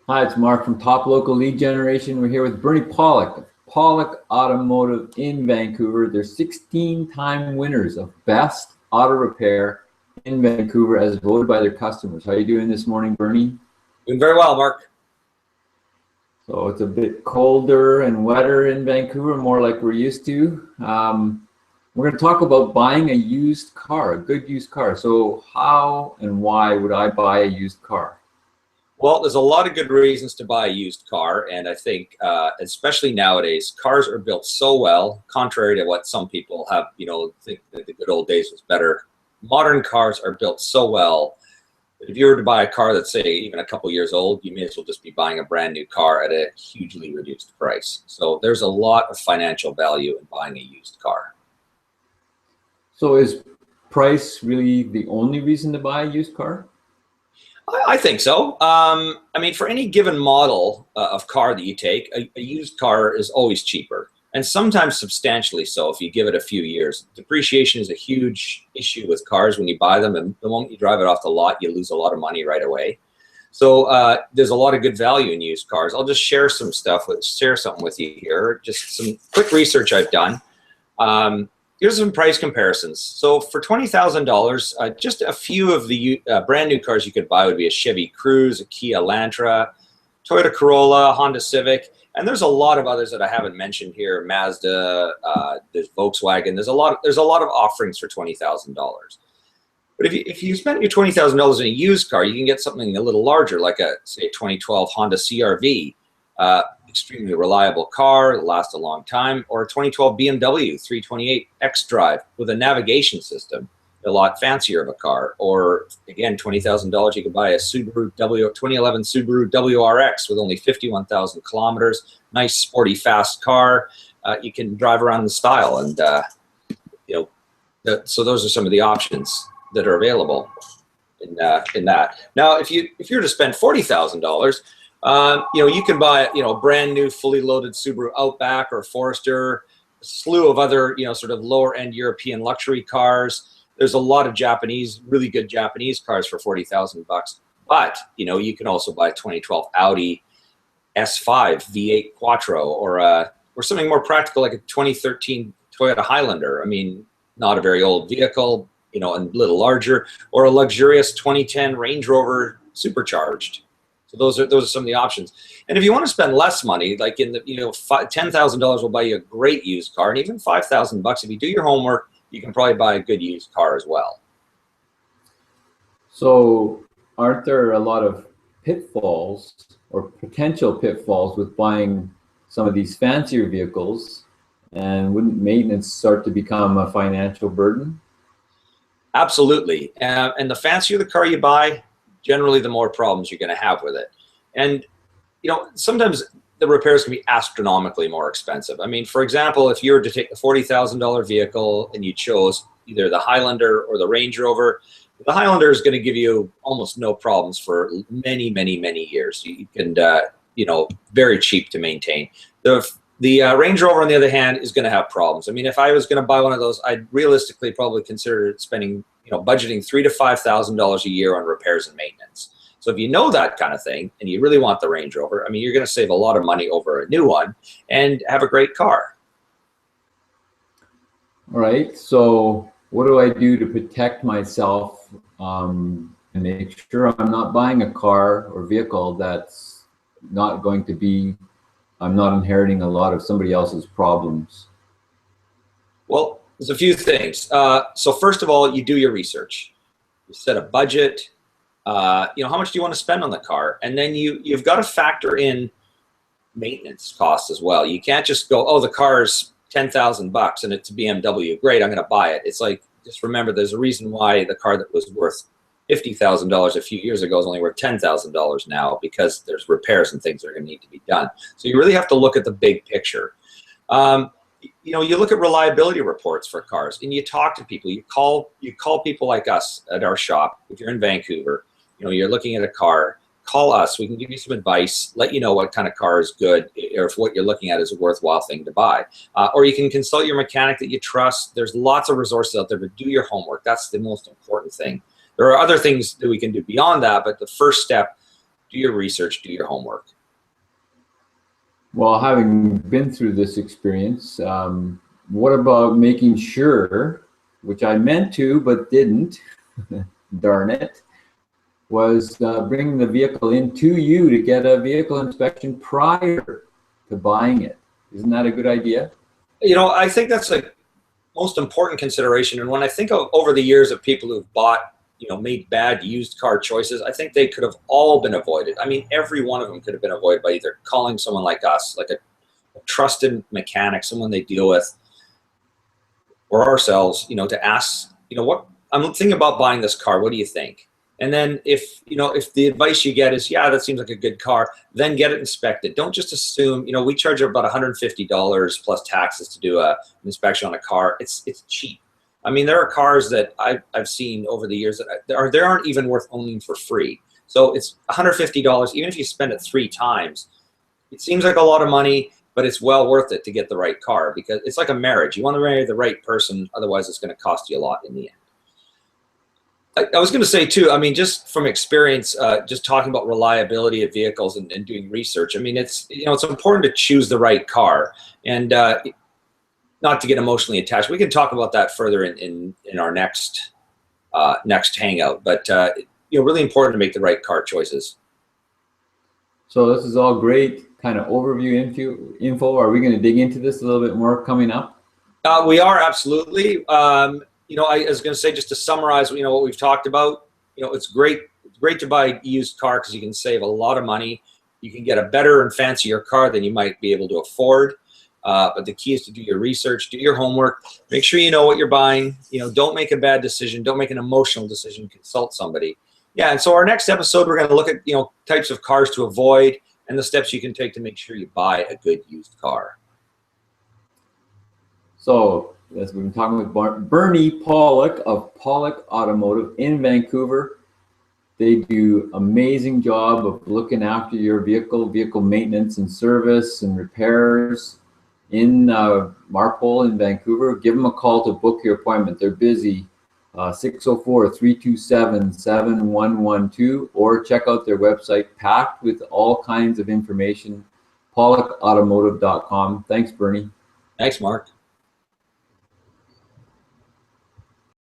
Hi, it's Mark from Top Local Lead Generation. We're here with Bernie Pawlik of Pawlik Automotive in Vancouver. They're 16-time winners of Best Auto Repair in Vancouver as voted by their customers. How are you doing this morning, Bernie? Doing very well, Mark. So it's a bit colder and wetter in Vancouver, more like we're used to. We're going to talk about buying a used car, a good used car. So how and why would I buy a used car? Well, there's a lot of good reasons to buy a used car, and I think, especially nowadays, cars are built so well, contrary to what some people have, think that the good old days was better. Modern cars are built so well that if you were to buy a car that's, say, even a couple years old, you may as well just be buying a brand new car at a hugely reduced price. So there's a lot of financial value in buying a used car. So is price really the only reason to buy a used car? I think so. I mean, for any given model of car that you take, a used car is always cheaper, and sometimes substantially so if you give it a few years. Depreciation is a huge issue with cars when you buy them, and the moment you drive it off the lot, you lose a lot of money right away. So there's a lot of good value in used cars. I'll just share something with you here. Just some quick research I've done. Here's some price comparisons. So for $20,000, just a few of the brand new cars you could buy would be a Chevy Cruze, a Kia Elantra, Toyota Corolla, Honda Civic, and there's a lot of others that I haven't mentioned here. Mazda, there's Volkswagen. There's a lot of offerings for $20,000. But if you spend your $20,000 in a used car, you can get something a little larger, like a, say, 2012 Honda CR-V. Extremely reliable car, lasts a long time, or a 2012 BMW 328 xDrive with a navigation system, a lot fancier of a car. Or again, $20,000, you can buy a 2011 Subaru WRX with only 51,000 kilometers. Nice, sporty, fast car. You can drive around in style, and so those are some of the options that are available in that. Now, if you were to spend $40,000. You can buy, a brand new fully loaded Subaru Outback or Forester, a slew of other, sort of lower end European luxury cars. There's a lot of really good Japanese cars for $40,000. But, you can also buy a 2012 Audi S5 V8 Quattro or something more practical like a 2013 Toyota Highlander. I mean, not a very old vehicle, and a little larger, or a luxurious 2010 Range Rover Supercharged. So those are some of the options. And if you want to spend less money, like in the $10,000 will buy you a great used car, and even $5,000 if you do your homework, you can probably buy a good used car as well. So aren't there a lot of pitfalls or potential pitfalls with buying some of these fancier vehicles, and wouldn't maintenance start to become a financial burden? Absolutely. And the fancier the car you buy, generally the more problems you're going to have with it. And, sometimes the repairs can be astronomically more expensive. I mean, for example, if you were to take the $40,000 vehicle and you chose either the Highlander or the Range Rover, the Highlander is going to give you almost no problems for many, many, many years. You can, very cheap to maintain. The Range Rover, on the other hand, is going to have problems. I mean, if I was going to buy one of those, I'd realistically probably consider spending, budgeting $3,000 to $5,000 a year on repairs and maintenance. So if you know that kind of thing and you really want the Range Rover, I mean, you're going to save a lot of money over a new one and have a great car. All right. So what do I do to protect myself and make sure I'm not buying a car or vehicle that's not going to be, I'm not inheriting a lot of somebody else's problems? Well, there's a few things. So first of all, you do your research. You set a budget. How much do you want to spend on the car? And then you've got to factor in maintenance costs as well. You can't just go, oh, the car's $10,000 and it's a BMW. Great, I'm going to buy it. It's like, just remember, there's a reason why the car that was worth $50,000 a few years ago is only worth $10,000 now, because there's repairs and things that are going to need to be done. So you really have to look at the big picture. You look at reliability reports for cars, and you talk to people. You call people like us at our shop. If you're in Vancouver, you're looking at a car, call us. We can give you some advice, let you know what kind of car is good, or if what you're looking at is a worthwhile thing to buy. Or you can consult your mechanic that you trust. There's lots of resources out there to do your homework. That's the most important thing. There are other things that we can do beyond that, but the first step do your research, do your homework. Well, having been through this experience, what about making sure, which I meant to but didn't, darn it, was bringing the vehicle into you to get a vehicle inspection prior to buying it. Isn't that a good idea? You know, I think that's a most important consideration. And when I think of over the years of people who've bought, you know, made bad used car choices, I think they could have all been avoided. I mean, every one of them could have been avoided by either calling someone like us, like a trusted mechanic, someone they deal with, or ourselves, you know, to ask, you know, what I'm thinking about buying this car. What do you think? And then if, you know, if the advice you get is, yeah, that seems like a good car, then get it inspected. Don't just assume, you know, we charge about $150 plus taxes to do an inspection on a car. It's cheap. I mean, there are cars that I've seen over the years that they aren't even worth owning for free. So it's $150, even if you spend it 3 times. It seems like a lot of money, but it's well worth it to get the right car, because it's like a marriage. You want to marry the right person, otherwise it's going to cost you a lot in the end. I was going to say too, I mean, just from experience, just talking about reliability of vehicles and doing research, I mean, it's, you know, it's important to choose the right car, and not to get emotionally attached. We can talk about that further in our next hangout, but you know, really important to make the right car choices. So this is all great kind of overview info. Are we going to dig into this a little bit more coming up? We are, absolutely. You know, I was going to say, just to summarize, you know, what we've talked about, you know, it's great to buy a used car because you can save a lot of money. You can get a better and fancier car than you might be able to afford. But the key is to do your research, do your homework, make sure you know what you're buying. You know, don't make a bad decision. Don't make an emotional decision. Consult somebody. Yeah, and so our next episode, we're going to look at, you know, types of cars to avoid and the steps you can take to make sure you buy a good used car. So, as we've been talking with Bernie Pawlik of Pawlik Automotive in Vancouver. They do amazing job of looking after your vehicle maintenance and service and repairs in Marpole in Vancouver. Give them a call to book your appointment. They're busy. 604-327-7112, or check out their website, packed with all kinds of information, pawlikautomotive.com. Thanks, Bernie. Thanks, Mark.